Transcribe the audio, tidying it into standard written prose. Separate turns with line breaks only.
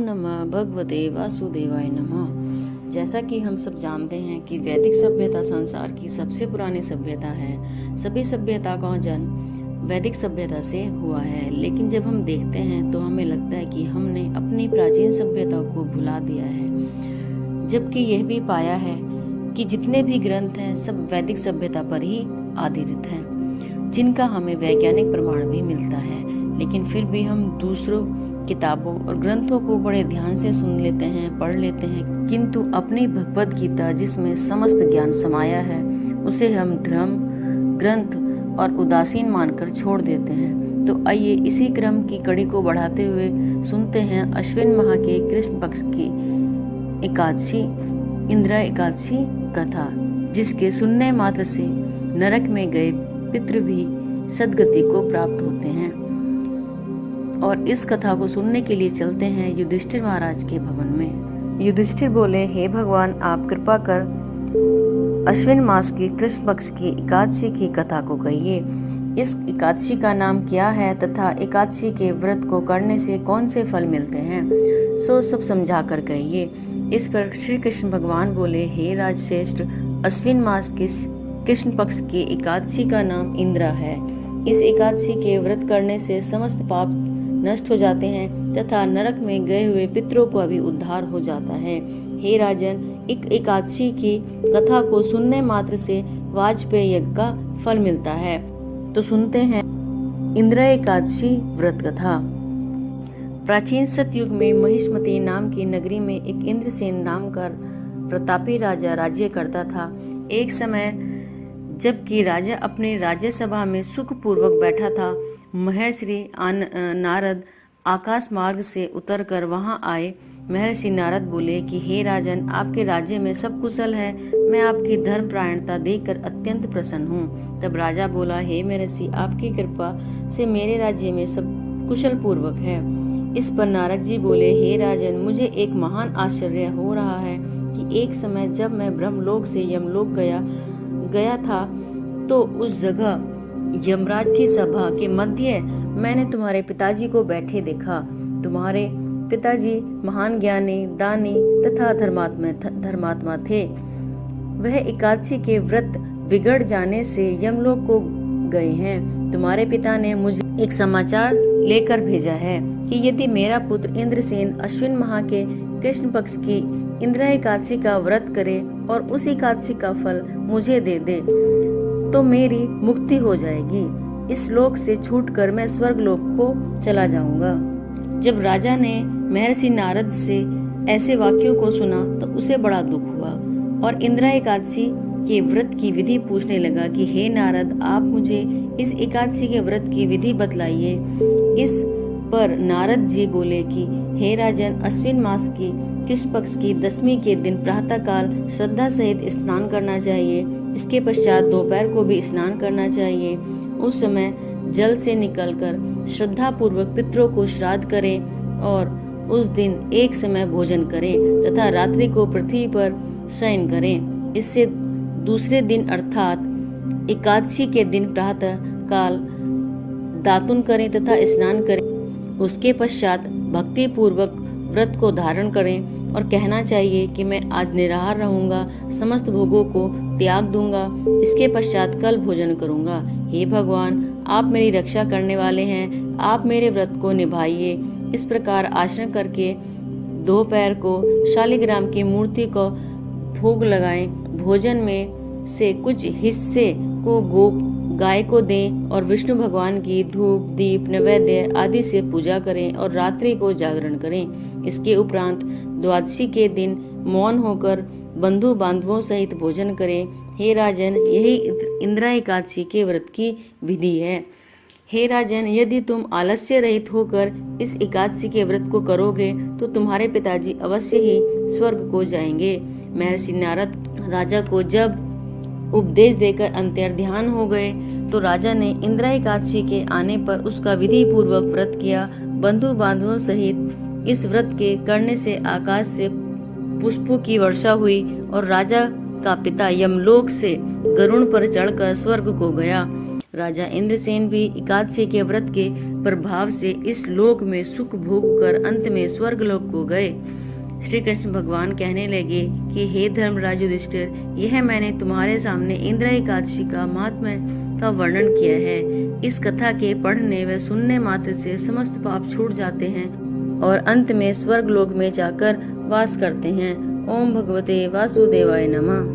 नमः भगवते वासुदेवाय नमः। जैसा कि हम सब जानते हैं कि वैदिक सभ्यता संसार की सबसे पुरानी सभ्यता है। सभी सभ्यता का जन्म वैदिक सभ्यता से हुआ है, लेकिन जब हम देखते हैं तो हमें लगता है कि हमने अपनी प्राचीन सभ्यता को भुला दिया है, जबकि यह भी पाया है कि जितने भी ग्रंथ हैं सब वैदिक सभ्यता पर ही आधारित हैं, जिनका हमें वैज्ञानिक प्रमाण भी मिलता है। लेकिन फिर भी हम दूसरों किताबों और ग्रंथों को बड़े ध्यान से सुन लेते हैं, पढ़ लेते हैं, किंतु अपनी भगवद गीता जिसमें समस्त ज्ञान समाया है उसे हम धर्म ग्रंथ और उदासीन मानकर छोड़ देते हैं। तो आइए इसी क्रम की कड़ी को बढ़ाते हुए सुनते हैं अश्विन माह के कृष्ण पक्ष की एकादशी इंद्रा एकादशी कथा, जिसके सुनने मात्र से नरक में गए पितृ भी सद्गति को प्राप्त होते हैं। और इस कथा को सुनने के लिए चलते हैं युधिष्ठिर महाराज के भवन में। युधिष्ठिर बोले, हे भगवान, आप कृपा कर अश्विन मास की कृष्ण पक्ष की एकादशी की कथा को कहिए। इस एकादशी का नाम क्या है तथा एकादशी के व्रत को करने से कौन से फल मिलते हैं, सो सब समझा कर कहिए। इस पर श्री कृष्ण भगवान बोले, हे राजश्रेष्ठ, अश्विन मास के कृष्ण पक्ष की एकादशी का नाम इंद्रा है। इस एकादशी के व्रत करने से समस्त पाप नष्ट हो जाते हैं तथा नरक में गए हुए पितरों का भी उद्धार हो जाता है। हे राजन, एक एकादशी की कथा को सुनने मात्र से वाजपेय यज्ञ का फल मिलता है। तो सुनते हैं इंद्रा एकादशी व्रत कथा। प्राचीन सतयुग में महिष्मती नाम की नगरी में एक इंद्रसेन नाम का प्रतापी राजा राज्य करता था। एक समय जबकि राजा अपने राज्यसभा में सुखपूर्वक बैठा था, महर्षि नारद आकाश मार्ग से उतरकर वहां आए। महर्षि नारद बोले कि हे राजन, आपके राज्य में सब कुशल है। मैं आपकी धर्मपरायणता देखकर अत्यंत प्रसन्न हूँ। तब राजा बोला, हे महर्षि, आपकी कृपा से मेरे राज्य में सब कुशल पूर्वक है। इस पर नारद जी बोले, हे राजन, मुझे एक महान आश्चर्य हो रहा है कि एक समय जब मैं ब्रह्मलोक से यमलोक गया था तो उस जगह यमराज की सभा के मध्य मैंने तुम्हारे पिताजी को बैठे देखा। तुम्हारे पिताजी महान ज्ञानी, दानी तथा धर्मात्मा थे। वह एकादशी के व्रत बिगड़ जाने से यमलोक को गए हैं। तुम्हारे पिता ने मुझे एक समाचार लेकर भेजा है कि यदि मेरा पुत्र इंद्रसेन अश्विन माह के कृष्ण पक्ष की इंद्रा एकादशी का व्रत करे और उस एकादशी का फल मुझे दे दे तो मेरी मुक्ति हो जाएगी। इस लोक से छूटकर मैं स्वर्ग लोक को चला जाऊंगा। जब राजा ने महर्षि नारद से ऐसे वाक्यों को सुना तो उसे बड़ा दुख हुआ और इंद्रा एकादशी के व्रत की विधि पूछने लगा कि हे नारद, आप मुझे इस एकादशी के व्रत की विधि बतलाइए। इस पर नारद जी बोले कि हे राजन, अश्विन मास की कृष्ण पक्ष की दशमी के दिन प्रातः काल श्रद्धा सहित स्नान करना चाहिए। इसके पश्चात दोपहर को भी स्नान करना चाहिए। उस समय जल से निकलकर श्रद्धा पूर्वक पितरों को श्राद्ध करें और उस दिन एक समय भोजन करें तथा रात्रि को पृथ्वी पर शयन करें। इससे दूसरे दिन अर्थात एकादशी के दिन प्रातः काल दातुन करें तथा स्नान करें। उसके पश्चात भक्ति पूर्वक व्रत को धारण करें और कहना चाहिए कि मैं आज निराहार रहूंगा, समस्त भोगों को त्याग दूंगा, इसके पश्चात कल भोजन करूंगा। हे भगवान, आप मेरी रक्षा करने वाले हैं, आप मेरे व्रत को निभाइए। इस प्रकार आचरण करके दोपहर को शालिग्राम की मूर्ति को भोग लगाएं। भोजन में से कुछ हिस्से को गाय को दें और विष्णु भगवान की धूप दीप नैवेद्य आदि से पूजा करें और रात्रि को जागरण करें। इसके उपरांत द्वादशी के दिन मौन होकर बंधु बांधवों सहित भोजन करें। हे राजन, यही इंद्रा एकादशी के व्रत की विधि है। हे राजन, यदि तुम आलस्य रहित होकर इस एकादशी के व्रत को करोगे तो तुम्हारे पिताजी अवश्य ही स्वर्ग को जाएंगे। महर्षि नारद राजा को जब उपदेश देकर अंतर्ध्यान हो गए तो राजा ने इंद्रा एकादशी के आने पर उसका विधि पूर्वक व्रत किया। बंधु बांधवों सहित इस व्रत के करने से आकाश से पुष्पों की वर्षा हुई और राजा का पिता यमलोक से गरुड़ पर चढ़कर स्वर्ग को गया। राजा इंद्रसेन भी एकादशी के व्रत के प्रभाव से इस लोक में सुख भोग कर अंत में स्वर्ग लोक को गए। श्री कृष्ण भगवान कहने लगे कि हे धर्मराज युधिष्ठिर, यह मैंने तुम्हारे सामने इंद्र एकादशी का महात्म्य का वर्णन किया है। इस कथा के पढ़ने व सुनने मात्र से समस्त पाप छूट जाते हैं और अंत में स्वर्ग लोक में जाकर वास करते हैं। ओम भगवते वासुदेवाय नमः।